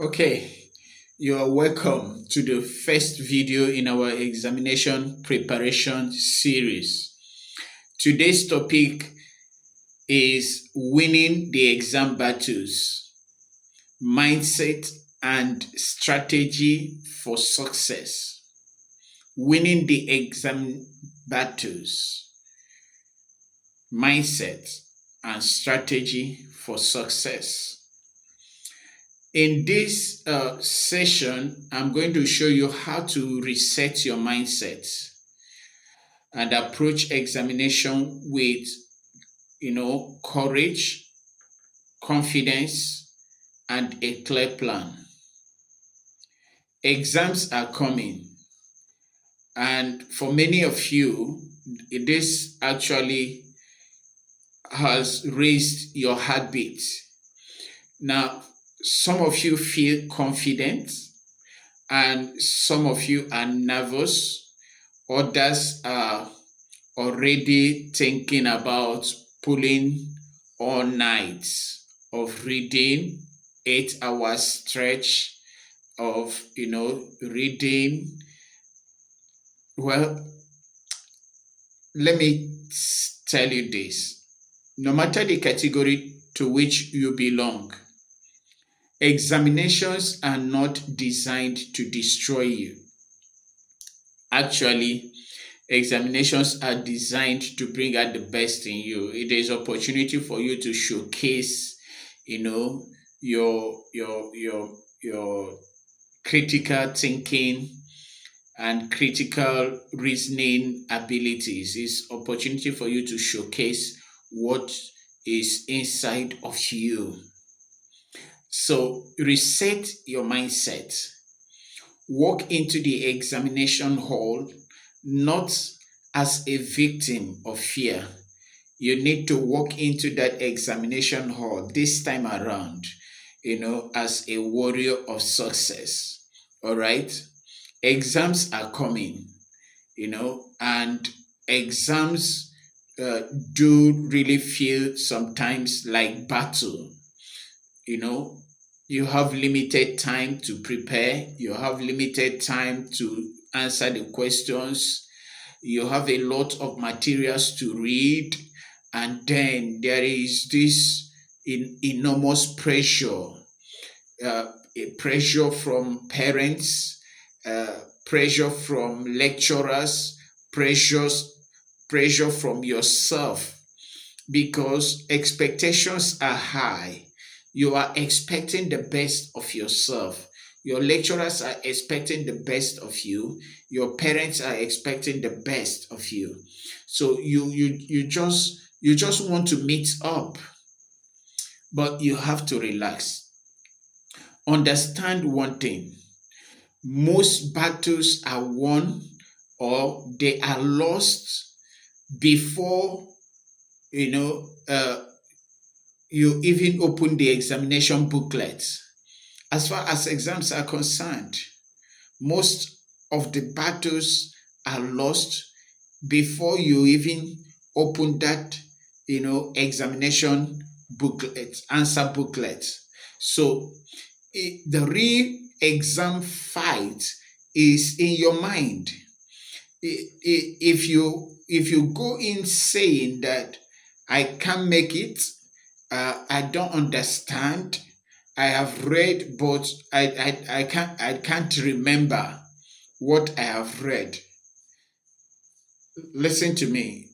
Okay, you are welcome to the first video in our examination preparation series. Today's topic is winning the exam battles, mindset and strategy for success. Winning the exam battles, mindset and strategy for success. In this session, I'm going to show you how to reset your mindset and approach examination with, courage, confidence, and a clear plan. Exams are coming, and for many of you, this actually has raised your heartbeat. Now, some of you feel confident and some of you are nervous. Others are already thinking about pulling all nights of reading, 8 hours stretch of reading. Well, let me tell you this. No matter the category to which you belong, examinations are not designed to destroy you. Actually, examinations are designed to bring out the best in you. It is opportunity for you to showcase, your critical thinking and critical reasoning abilities. It's opportunity for you to showcase what is inside of you. So reset your mindset. Walk into the examination hall not as a victim of fear. You need to walk into that examination hall this time around, as a warrior of success. All right? Exams are coming, and exams do really feel sometimes like battle. You have limited time to prepare, you have limited time to answer the questions, you have a lot of materials to read, and then there is this enormous pressure, a pressure from parents, pressure from lecturers, pressure from yourself, because expectations are high. You are expecting the best of yourself. Your lecturers are expecting the best of you. Your parents are expecting the best of you. So you just want to meet up, but you have to relax. Understand one thing. Most battles are won or they are lost before you even open the examination booklet. As far as exams are concerned, most of the battles are lost before you even open that, examination booklet, answer booklet. So the real exam fight is in your mind. If you go in saying that I can't make it, I don't understand, I have read, but I can't remember what I have read. Listen to me.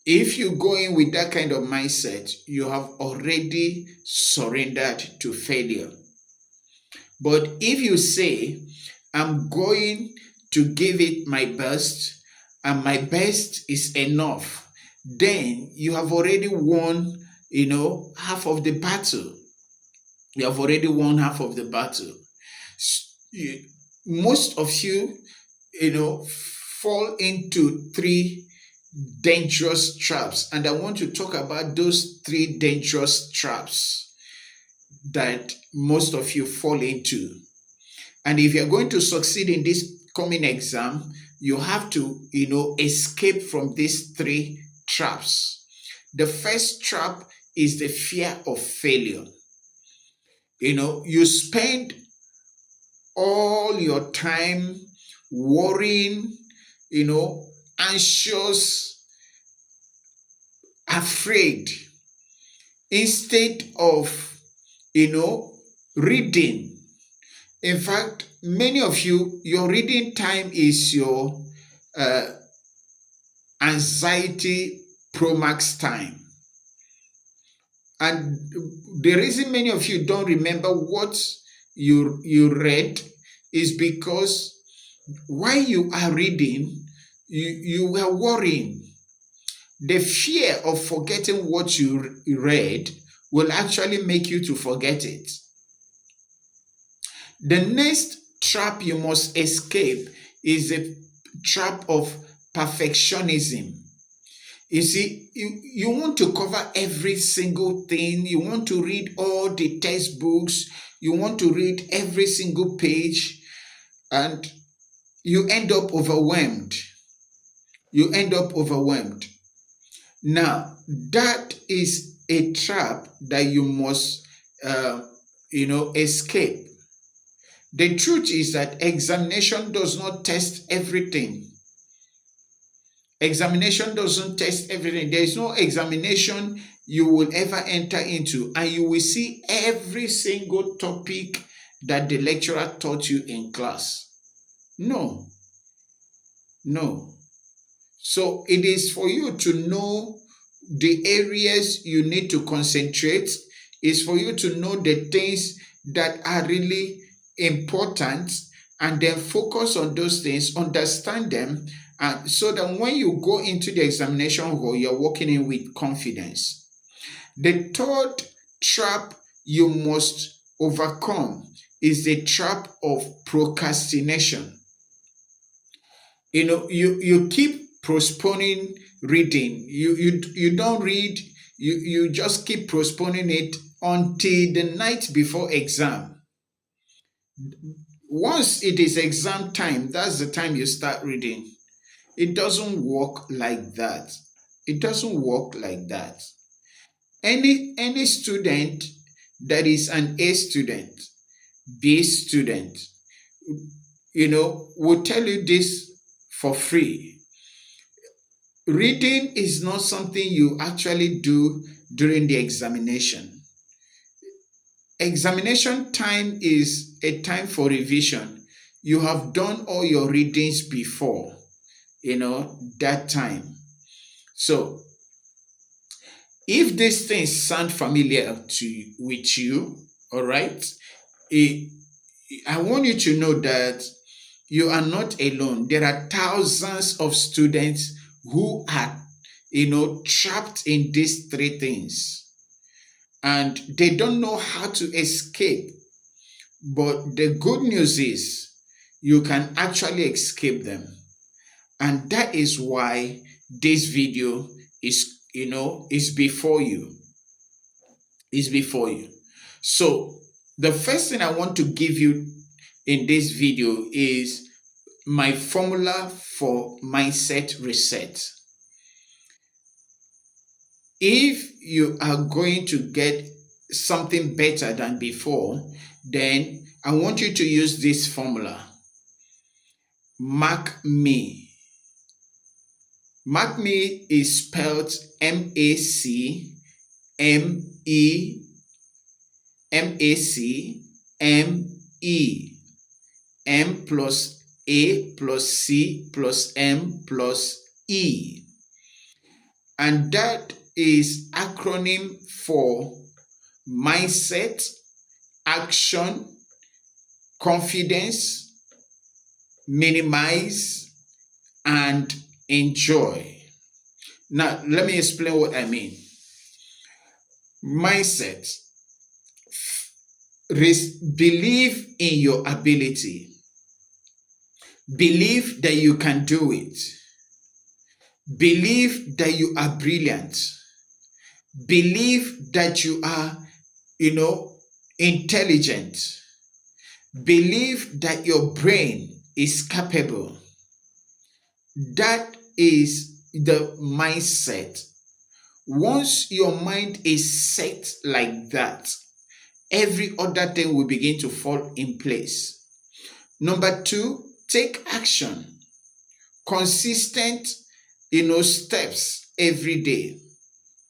If you go in with that kind of mindset, you have already surrendered to failure. But if you say, I'm going to give it my best, and my best is enough, then you have already won, half of the battle. You have already won half of the battle. Most of you, fall into three dangerous traps. And I want to talk about those three dangerous traps that most of you fall into. And if you're going to succeed in this coming exam, you have to, escape from these three traps. The first trap is the fear of failure. You spend all your time worrying, anxious, afraid, instead of, reading. In fact, many of you, your reading time is your uh, anxiety pro max time. And the reason many of you don't remember what you read is because while you are reading, you were worrying. The fear of forgetting what you read will actually make you to forget it. The next trap you must escape is the trap of perfectionism. You see, you want to cover every single thing. You want to read all the textbooks. You want to read every single page, and you end up overwhelmed. You end up overwhelmed. Now, that is a trap that you must, escape. The truth is that examination does not test everything. Examination doesn't test everything. There is no examination you will ever enter into, and you will see every single topic that the lecturer taught you in class. No. So it is for you to know the areas you need to concentrate. It's for you to know the things that are really important, and then focus on those things, understand them, and so that when you go into the examination hall, you're walking in with confidence. The third trap you must overcome is the trap of procrastination. You keep postponing reading. You don't read, you just keep postponing it until the night before exam. Once it is exam time, that's the time you start reading. It doesn't work like that. It doesn't work like that. Any student that is an A student, B student, will tell you this for free. Reading is not something you actually do during the examination. Examination time is a time for revision. You have done all your readings before, that time. So, if these things sound familiar with you, all right, I want you to know that you are not alone. There are thousands of students who are, trapped in these three things, and they don't know how to escape. But the good news is you can actually escape them. And that is why this video is, is before you. Is before you. So the first thing I want to give you in this video is my formula for mindset reset. If you are going to get something better than before, then I want you to use this formula. Mark me. Mark me is spelled MACME, M plus A plus C plus M plus E. And that is acronym for mindset, action, confidence, minimize, and enjoy. Now, let me explain what I mean. Mindset. Believe in your ability. Believe that you can do it. Believe that you are brilliant. Believe that you are, intelligent. Believe that your brain is capable. That is the mindset. Once your mind is set like that, every other thing will begin to fall in place. Number two, take action. Consistent, steps every day.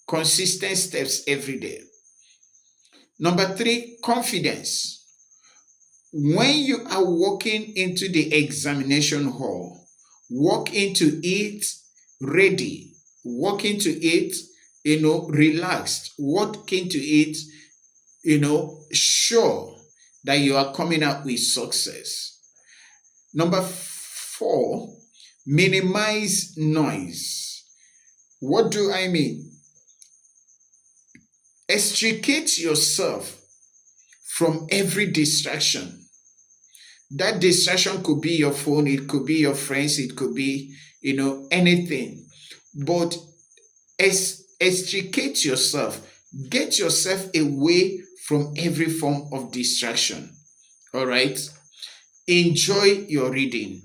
Consistent steps every day. Number three, confidence. When you are walking into the examination hall, walk into it ready, walk into it, relaxed, walk into it, sure that you are coming out with success. Number four, minimize noise. What do I mean? Extricate yourself from every distraction. That distraction could be your phone, it could be your friends, it could be, anything. But extricate yourself. Get yourself away from every form of distraction. All right? Enjoy your reading.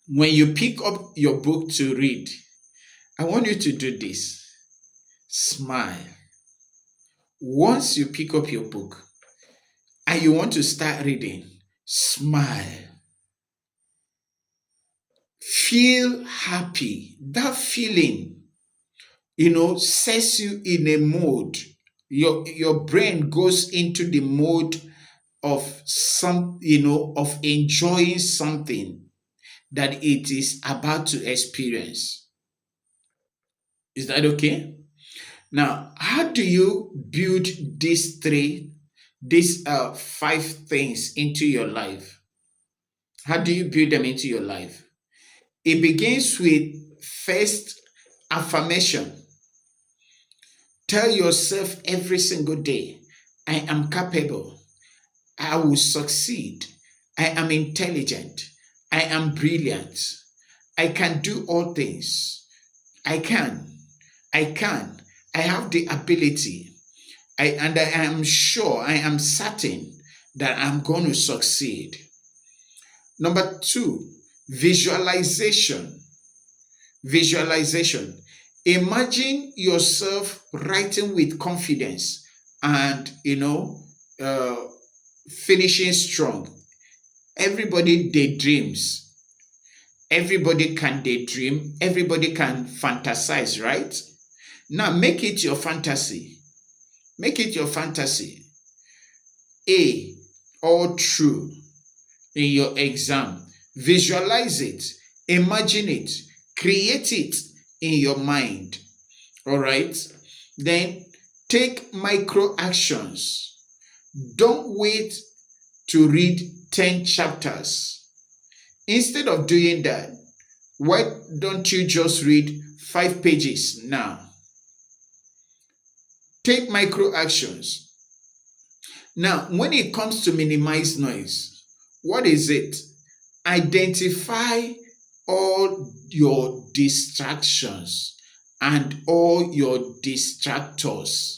When you pick up your book to read, I want you to do this. Smile. Once you pick up your book and you want to start reading, smile. Feel happy. That feeling, sets you in a mode. Your brain goes into the mode of of enjoying something that it is about to experience. Is that okay? Now, how do you build these five things into your life? How do you build them into your life? It begins with first affirmation. Tell yourself every single day, I am capable. I will succeed. I am intelligent. I am brilliant. I can do all things. I can. I have the ability. And I am sure, I am certain that I'm going to succeed. Number two, visualization. Visualization. Imagine yourself writing with confidence and, finishing strong. Everybody daydreams. Everybody can daydream. Everybody can fantasize, right? Now make it your fantasy. Make it your fantasy. A, all true in your exam. Visualize it. Imagine it. Create it in your mind. All right? Then take micro actions. Don't wait to read 10 chapters. Instead of doing that, why don't you just read 5 pages now? Take micro actions. Now, when it comes to minimize noise, what is it? Identify all your distractions and all your distractors.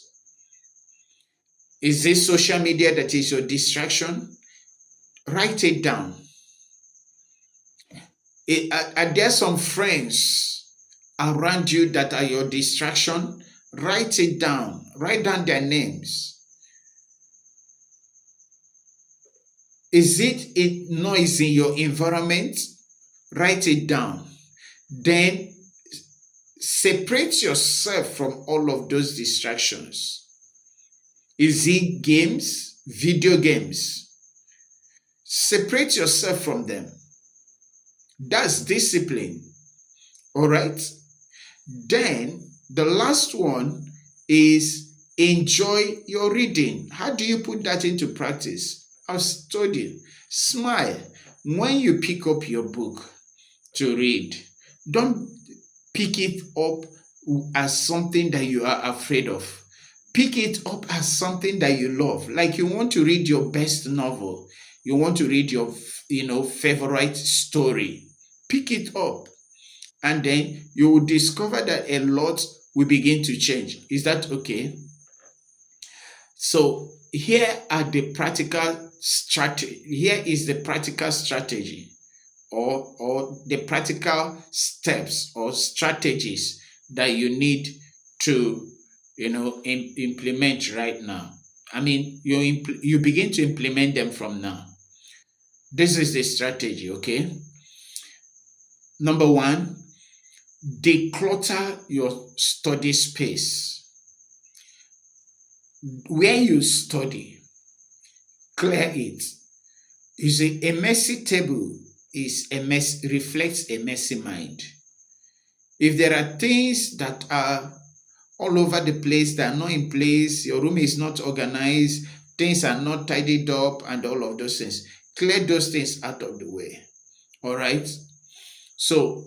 Is this social media that is your distraction? Write it down. Are there some friends around you that are your distraction? Write it down. Write down their names. Is it a noise in your environment? Write it down. Then separate yourself from all of those distractions. Is it games? Video games? Separate yourself from them. That's discipline. All right? Then the last one is enjoy your reading. How do you put that into practice? I've told you. Smile. When you pick up your book to read, don't pick it up as something that you are afraid of. Pick it up as something that you love. Like you want to read your best novel. You want to read your, favorite story. Pick it up. And then you will discover that a lot will begin to change. Is that okay? So here are the practical strategy. Here is the practical strategy or the practical steps or strategies that you need to, implement right now. I mean, you begin to implement them from now. This is the strategy, okay? Number one, declutter your study space. Where you study, clear it. You see, a messy table reflects a messy mind. If there are things that are all over the place that are not in place, your room is not organized, things are not tidied up, and all of those things, clear those things out of the way. All right? So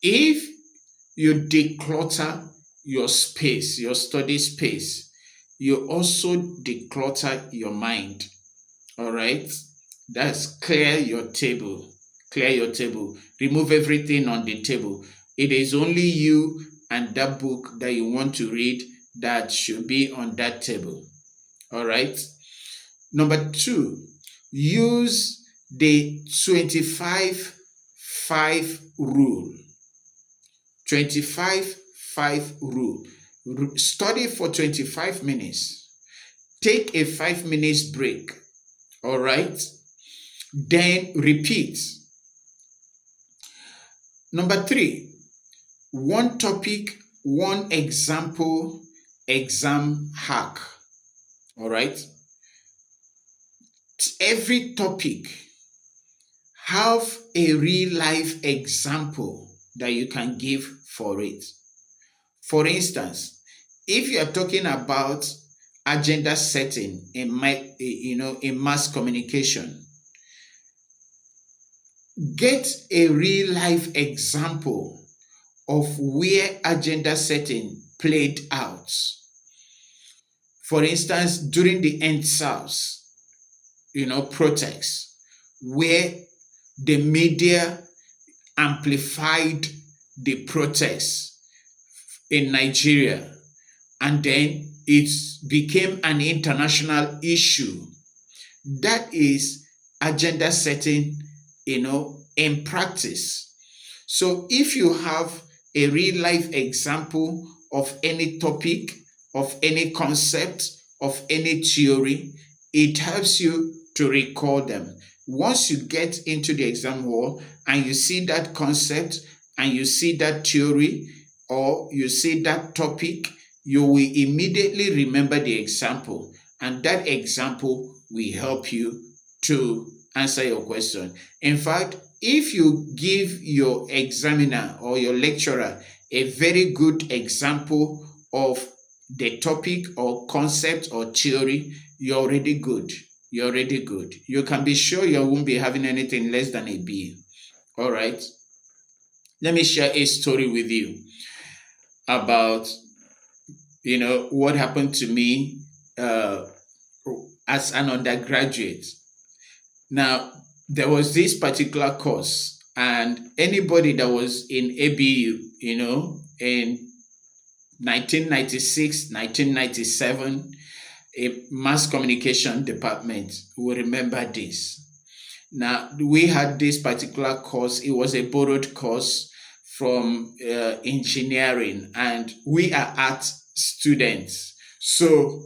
if you declutter your space, your study space, you also declutter your mind. All right? That's clear your table. Clear your table. Remove everything on the table. It is only you and that book that you want to read that should be on that table. All right? Number two, use the 25-5 rule. 25-5 rule. Study for 25 minutes. Take a 5 minutes break. All right? Then repeat. Number three, one topic, one example, exam hack. All right? Every topic, have a real life example that you can give for it. For instance, if you are talking about agenda setting in mass communication, get a real life example of where agenda setting played out. For instance, during the EndSARS, protests, where the media amplified the protests in Nigeria, and then it became an international issue. That is agenda setting, in practice. So if you have a real life example of any topic, of any concept, of any theory, it helps you to recall them. Once you get into the exam hall and you see that concept and you see that theory or you see that topic, you will immediately remember the example, and that example will help you to answer your question. In fact, if you give your examiner or your lecturer a very good example of the topic or concept or theory, you're already good. You're already good. You can be sure you won't be having anything less than a B. All right. Let me share a story with you about, what happened to me as an undergraduate. Now, there was this particular course, and anybody that was in ABU, in 1996, 1997, a mass communication department will remember this. Now, we had this particular course. It was a borrowed course from engineering, and we are art students. So,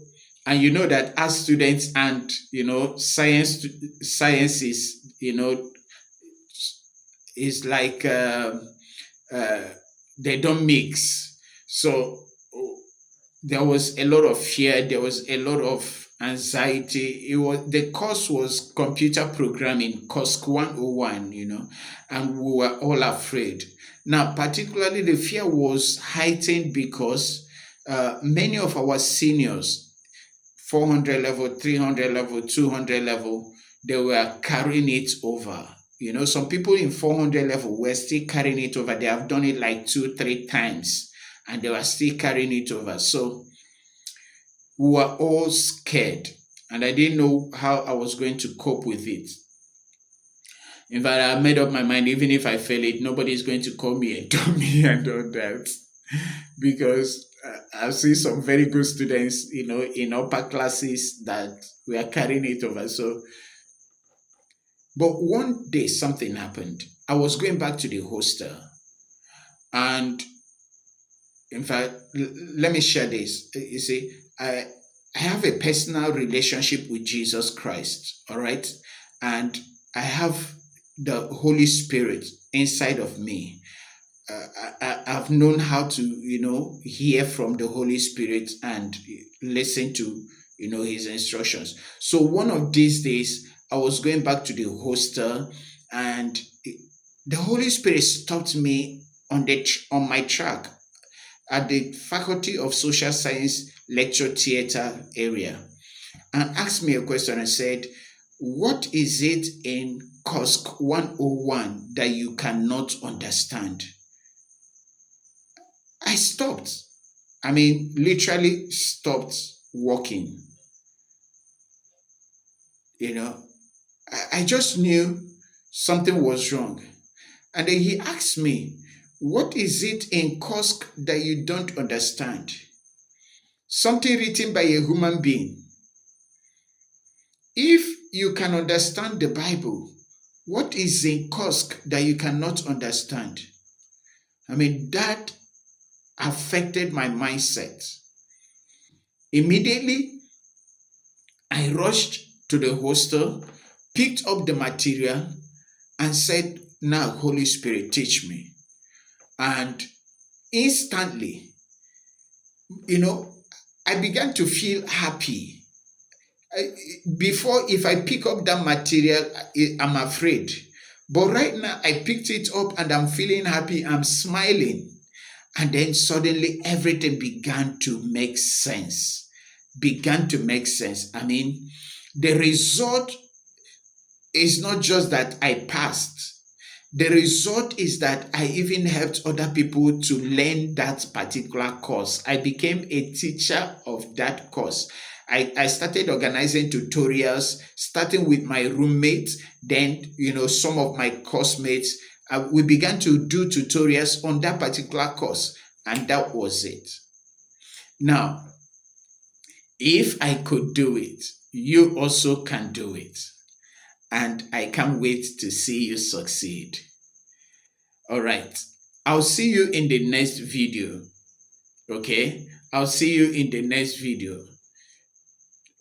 and you know that art students and, science is, is like they don't mix. So there was a lot of fear. There was a lot of anxiety. The course was computer programming, course 101, and we were all afraid. Now, particularly the fear was heightened because many of our seniors, 400 level, 300 level, 200 level, they were carrying it over. Some people in 400 level were still carrying it over. They have done it like 2-3 times, and they were still carrying it over. So we were all scared, and I didn't know how I was going to cope with it. In fact, I made up my mind, even if I fail it, nobody's going to call me and tell me and all that, because I've seen some very good students, in upper classes that were carrying it over. So, but one day something happened. I was going back to the hostel, and in fact, let me share this. You see, I have a personal relationship with Jesus Christ, all right? And I have the Holy Spirit inside of me. I've known how to, hear from the Holy Spirit and listen to, his instructions. So one of these days, I was going back to the hostel, and the Holy Spirit stopped me on my track at the Faculty of Social Science lecture theater area, and asked me a question and said, "What is it in COSC 101 that you cannot understand?" I stopped. I mean, literally stopped walking. You know, I just knew something was wrong. And then he asked me, "What is it in COSC that you don't understand?" Something written by a human being. If you can understand the Bible, what is in COSC that you cannot understand? I mean, that affected my mindset. Immediately, I rushed to the hostel, picked up the material, and said, "Now, Holy Spirit, teach me." And instantly, I began to feel happy. Before, if I pick up that material, I'm afraid. But right now, I picked it up and I'm feeling happy. I'm smiling. And then suddenly everything began to make sense. I mean, the result is not just that I passed. The result is that I even helped other people to learn that particular course. I became a teacher of that course. I started organizing tutorials, starting with my roommates, then, some of my classmates. We began to do tutorials on that particular course, and that was it. Now, if I could do it, you also can do it. And I can't wait to see you succeed. All right. I'll see you in the next video. Okay? I'll see you in the next video.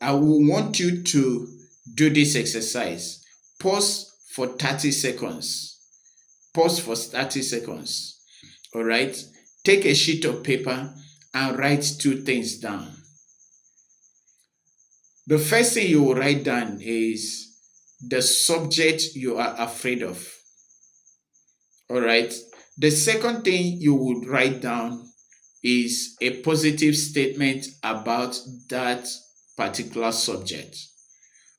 I will want you to do this exercise. Pause for 30 seconds. Pause for 30 seconds. All right? Take a sheet of paper and write two things down. The first thing you will write down is the subject you are afraid of. All right? The second thing you would write down is a positive statement about that particular subject.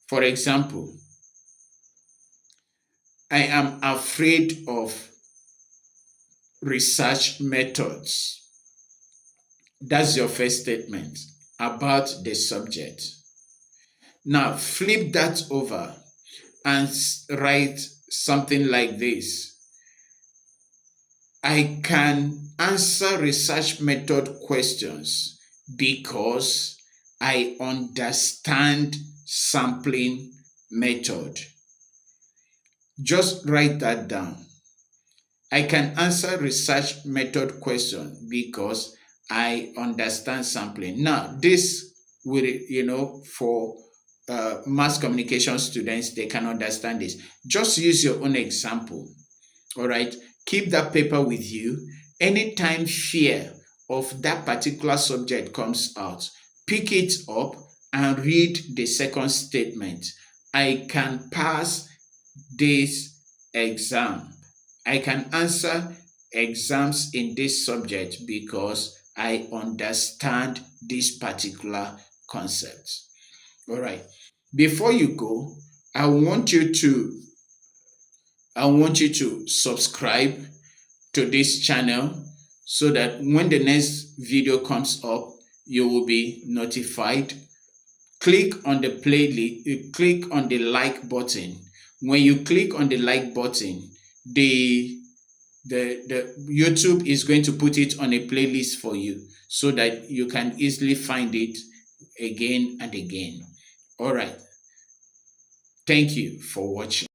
For example, I am afraid of research methods. That's your first statement about the subject. Now, flip that over and write something like this. I can answer research method questions because I understand sampling method. Just write that down. I can answer research method question because I understand sampling. Now, this will, for mass communication students, they can understand this. Just use your own example. All right. Keep that paper with you. Anytime fear of that particular subject comes out, pick it up and read the second statement. I can pass this exam. I can answer exams in this subject because I understand this particular concept. All right. Before you go, I want you to subscribe to this channel so that when the next video comes up, you will be notified. Click on the playlist, click on the like button. When you click on the like button, the YouTube is going to put it on a playlist for you so that you can easily find it again and again. All right. Thank you for watching.